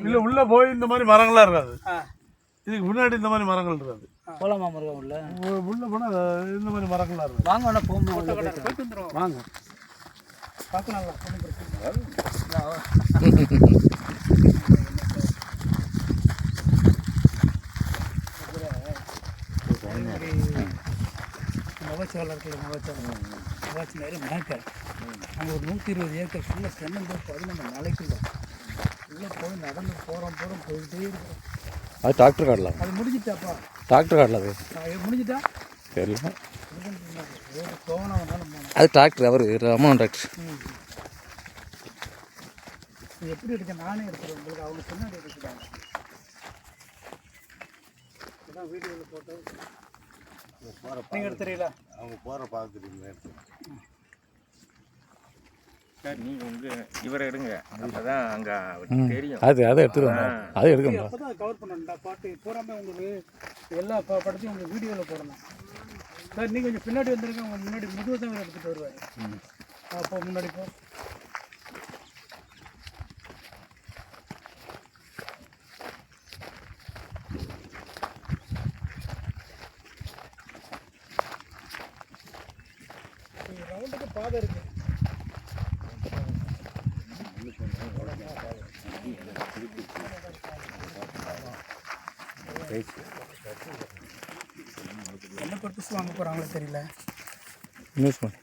இல்லை உள்ளே போய் இந்த மாதிரி மரங்கள்லாம் இருக்காது. இதுக்கு முன்னாடி இந்த மாதிரி மரங்கள் இருக்காது. போலாமா மரம் உள்ள போனால் இந்த மாதிரி மரங்கள்லாம் இருக்கும். வாங்க வேணா போகும் வாங்க பார்க்கலாம்ல ஒன்றும் பிரச்சனை மகச்சாலம் இருக்குல்ல மகச்சாலம் நேரம் மேக்கர் அங்கே ஒரு 120 ஏக்கர் ஃபுல்லாக தென்னந்தோப்பு. அது நம்ம மலைக்குள்ள உள்ளே போய் நடந்து போகிறோம் போயிட்டே இருக்கிறோம். அது டாக்டர் கார்டில் அது முடிஞ்சிட்டாப்பா டாக்டர் கார்டில் அது முடிஞ்சிட்டா தெரியல. போகணும் அது டாக்டர் அவர் ரமணன் டாக்டர். எப்படி எடுக்க நானே எடுத்துருவேன் உங்களுக்கு அவங்க பின்னாடி எடுக்கிறாங்க. அதான் வீடியோவில் போட்டு நீங்கள் எடுத்துறீங்களா? அவங்க போகிற பார்க்குறீங்களா? சார் நீங்கள் உங்கள் இவரை எடுங்க, அப்போ தான் அங்கே தெரியும். அது எடுத்துருவாங்க, அது எடுக்கணும். அப்போ தான் கவர் பண்ணணும்டா பாட்டு பூராமே உங்களுக்கு எல்லா படத்தையும் உங்களுக்கு வீடியோவில் போடணும். சார் நீங்கள் கொஞ்சம் பின்னாடி வந்துருங்க, உங்கள் முன்னாடி முதுவதவர் எடுத்துகிட்டு வருவார். அப்போ முன்னாடி போ. ரவுண்டுக்கு பாதை இருக்கு. என்ன பர்பஸ் வாங்க போகிறாங்களோ தெரியல. நியூஸ் பண்ணி